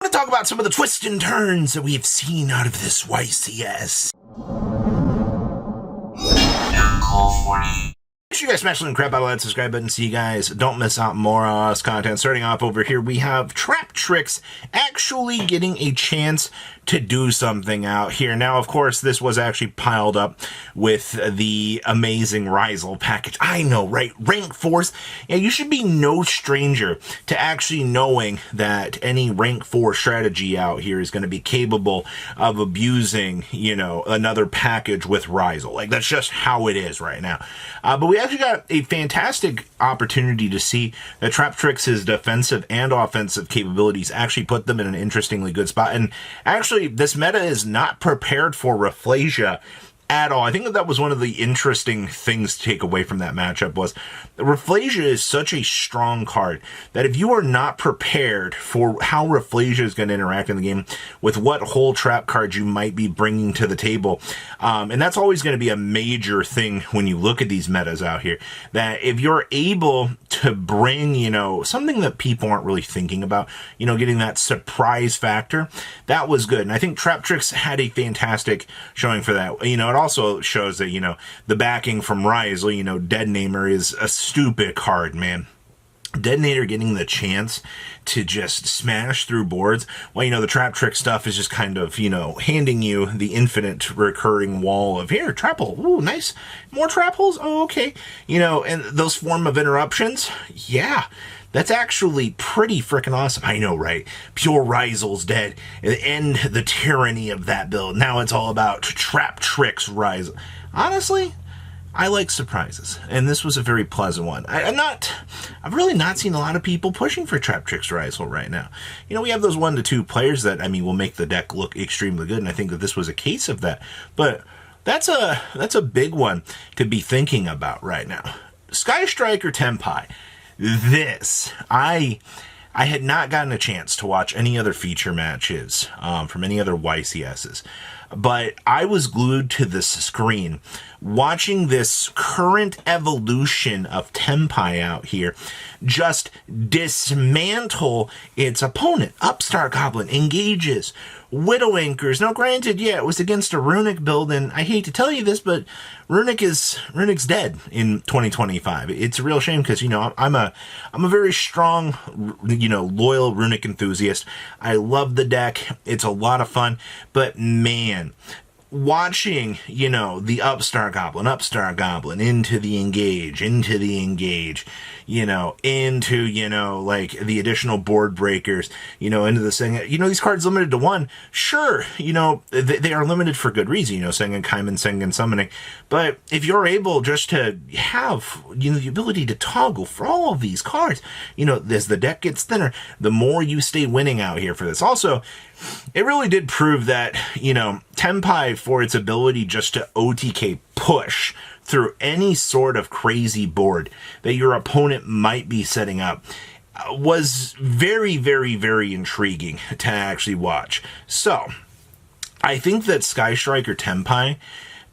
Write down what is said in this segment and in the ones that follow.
want to talk about some of the twists and turns that we have seen out of this YCS. Make sure you guys smash the crap out of that subscribe button so you guys don't miss out more on us content. Starting off over here, we have Traptrix actually getting a chance to do something out here. Now, of course, this was actually piled up with the amazing Rysel package. I know, right? Rank 4s. Yeah, you should be no stranger to actually knowing that any rank 4 strategy out here is going to be capable of abusing, you know, another package with Rysel. Like, that's just how it is right now. But we actually got a fantastic opportunity to see that Traptrix's defensive and offensive capabilities actually put them in an interestingly good spot. And actually, this meta is not prepared for Rafflesia at all. I think that was one of the interesting things to take away from that matchup was Rafflesia is such a strong card that if you are not prepared for how Rafflesia is going to interact in the game with what whole trap cards you might be bringing to the table, and that's always going to be a major thing when you look at these metas out here, that if you're able to bring, you know, something that people aren't really thinking about, you know, getting that surprise factor, that was good. And I think Traptrix had a fantastic showing for that. You know, it also shows that, you know, the backing from Rysel, you know, Detonator is a stupid card, man. Detonator getting the chance to just smash through boards, well, you know, the Traptrix stuff is just kind of, you know, handing you the infinite recurring wall of, here, trap hole, ooh, nice, more trap holes, oh, okay, you know, and those form of interruptions, yeah, that's actually pretty freaking awesome. I know, right? Pure Rysel's dead. End the tyranny of that build. Now it's all about Traptrix Rysel. Honestly, I like surprises, and this was a very pleasant one. I've really not seen a lot of people pushing for Traptrix Rysel right now. You know, we have those 1 to 2 players that, I mean, will make the deck look extremely good, and I think that this was a case of that. But that's a big one to be thinking about right now. Striker Tenpai. This, I had not gotten a chance to watch any other feature matches from any other YCSs, but I was glued to this screen watching this current evolution of Tenpai out here just dismantle its opponent. Upstart Goblin engages, Widow Anchors. Now, granted, yeah, it was against a Runic build, and I hate to tell you this, but Runic's dead in 2025. It's a real shame because, you know, I'm a very strong, you know, loyal Runic enthusiast. I love the deck. It's a lot of fun, but man, watching, you know, the Upstart Goblin into the engage, you know, into, you know, like the additional board breakers, you know, into the thing, you know, these cards limited to 1. Sure, you know, they are limited for good reason, you know, Sengen Kaiman, Sengen Summoning. But if you're able just to have, you know, the ability to toggle for all of these cards, you know, as the deck gets thinner, the more you stay winning out here for this. Also, it really did prove that, you know, Tenpai, for its ability just to OTK push through any sort of crazy board that your opponent might be setting up, was very, very, very intriguing to actually watch. So, I think that Striker Tenpai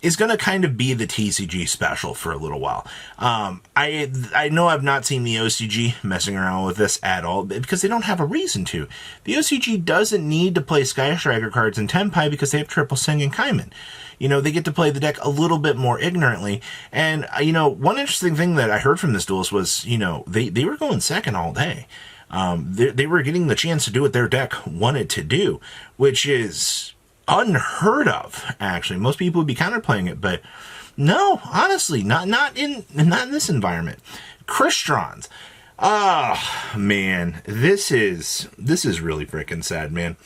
is going to kind of be the TCG special for a little while. I know I've not seen the OCG messing around with this at all because they don't have a reason to. The OCG doesn't need to play Striker cards in Tenpai because they have triple Sengen Kaiman. You know, they get to play the deck a little bit more ignorantly. And, you know, one interesting thing that I heard from this duelist was, you know, they were going second all day. They were getting the chance to do what their deck wanted to do, which is unheard of, actually. Most people would be counterplaying it, but no, honestly, not in this environment. Crystrons. Oh, man, this is really freaking sad, man.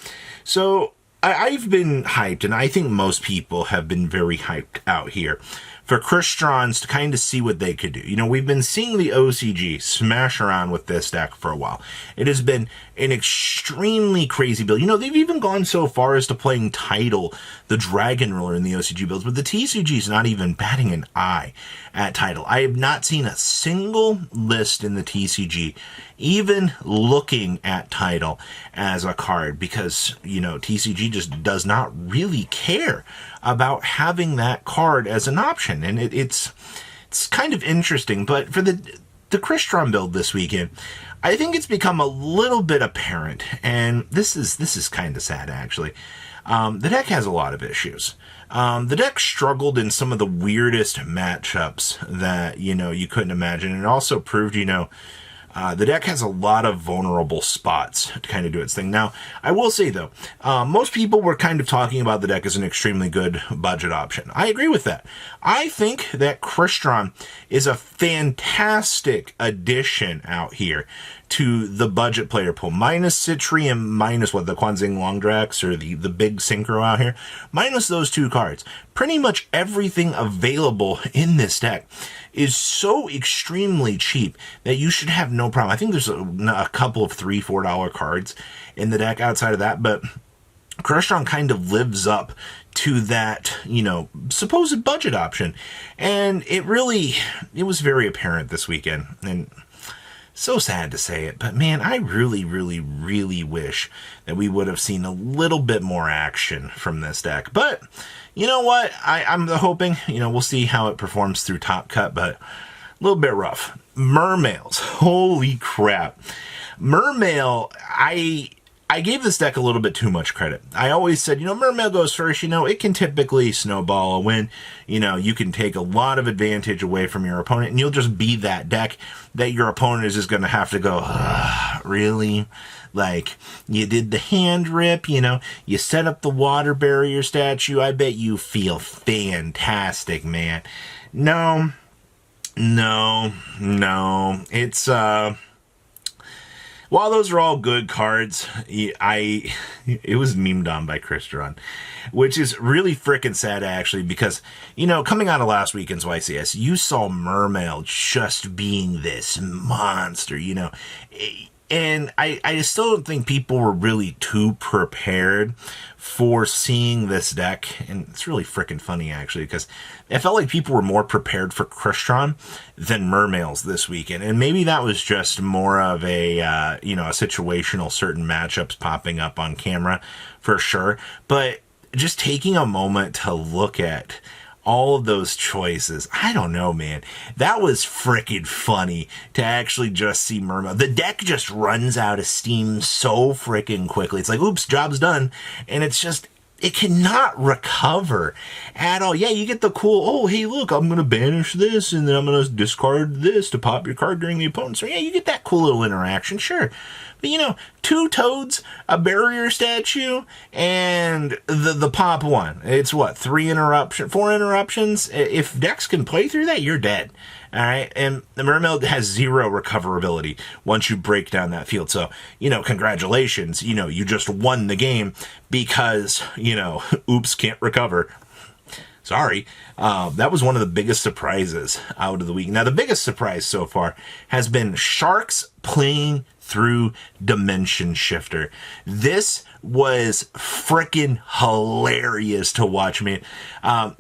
So I've been hyped, and I think most people have been very hyped out here for Crystrons to kind of see what they could do. You know, we've been seeing the OCG smash around with this deck for a while. It has been an extremely crazy build. You know, they've even gone so far as to playing Tidal, the Dragon Ruler in the OCG builds, but the TCG is not even batting an eye at Tidal. I have not seen a single list in the TCG even looking at Tidal as a card because, you know, TCG just does not really care about having that card as an option. And it's kind of interesting, but for the the Crystron build this weekend, I think it's become a little bit apparent, and this is kind of sad, actually. The deck has a lot of issues. The deck struggled in some of the weirdest matchups that, you couldn't imagine. And it also proved, the deck has a lot of vulnerable spots to kind of do its thing. Now, I will say, though, most people were kind of talking about the deck as an extremely good budget option. I agree with that. I think that Crystron is a fantastic addition out here to the budget player pool. Minus Citri and minus, the Quanzing Longdrax, or the big Synchro out here. Minus those two cards. Pretty much everything available in this deck is so extremely cheap that you should have no problem. I think there's a couple of $3, $4 cards in the deck outside of that, but Crystron kind of lives up to that, supposed budget option. And it was very apparent this weekend. And so sad to say it, but man, I really, really, really wish that we would have seen a little bit more action from this deck. But you know what? I'm hoping, we'll see how it performs through Top Cut, but a little bit rough. Mermails. Holy crap. Mermail, I gave this deck a little bit too much credit. I always said, Mermail goes first, it can typically snowball a win. You can take a lot of advantage away from your opponent, and you'll just be that deck that your opponent is just going to have to go, really? Like, you did the hand rip, you set up the water barrier statue. I bet you feel fantastic, man. No. It's, while those are all good cards, it was memed on by Crystron, which is really freaking sad, actually, because, coming out of last weekend's YCS, you saw Mermail just being this monster, and I still don't think people were really too prepared for seeing this deck. And it's really freaking funny, actually, because it felt like people were more prepared for Crystron than Mermails this weekend. And maybe that was just more of a, a situational, certain matchups popping up on camera for sure. But just taking a moment to look at all of those choices, I don't know, man. That was freaking funny to actually just see Mermail. The deck just runs out of steam so freaking quickly. It's like, oops, job's done. And it's just, it cannot recover at all. Yeah, you get the cool, oh, hey, look, I'm going to banish this, and then I'm going to discard this to pop your card during the opponent. So yeah, you get that cool little interaction, sure. But, 2 toads, a barrier statue, and the pop one. It's what, 4 interruptions? If decks can play through that, you're dead. All right, and the Mermail has 0 recoverability once you break down that field. So, congratulations, you just won the game because, oops, can't recover. Sorry. That was one of the biggest surprises out of the week. Now, the biggest surprise so far has been Sharks playing through Dimension Shifter. This was freaking hilarious to watch, man.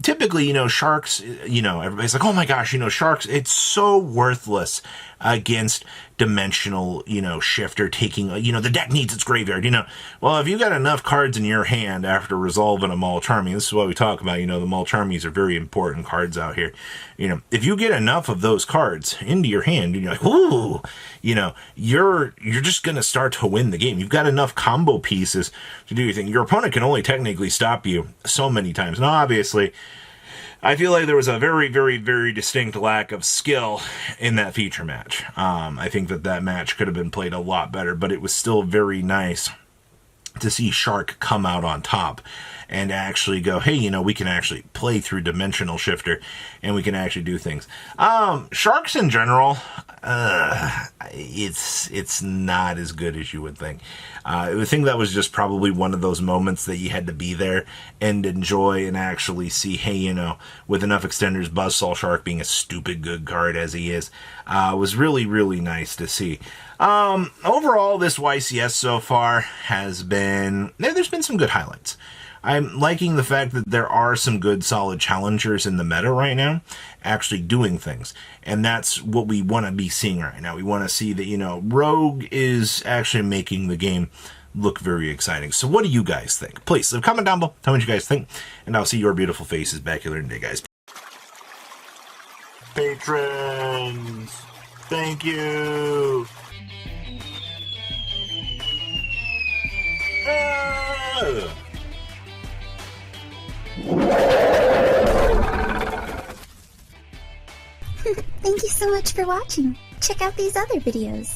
Typically, Sharks, everybody's like, oh my gosh, Sharks, it's so worthless against Dimensional, Shifter taking, the deck needs its graveyard, Well, if you got enough cards in your hand after resolving a Maul Charmy, this is what we talk about, the Maul Charmies are very important cards out here. If you get enough of those cards into your hand, and you're like, ooh, you're just going to start to win the game. You've got enough combo pieces to do your thing. Your opponent can only technically stop you so many times. Now, obviously, I feel like there was a very, very, very distinct lack of skill in that feature match. I think that match could have been played a lot better, but it was still very nice to see Shark come out on top and actually go, hey, we can actually play through Dimensional Shifter and we can actually do things. Sharks in general, it's not as good as you would think. I think that was just probably one of those moments that you had to be there and enjoy and actually see, hey, with enough extenders, Buzzsaw Shark being a stupid good card as he is, was really, really nice to see. Overall, this YCS so far has been, there's been some good highlights. I'm liking the fact that there are some good solid challengers in the meta right now actually doing things. And that's what we want to be seeing right now. We want to see that, Rogue is actually making the game look very exciting. So what do you guys think? Please leave a comment down below. Tell me what you guys think. And I'll see your beautiful faces back here today, guys. Patrons! Thank you. Thank you so much for watching. Check out these other videos.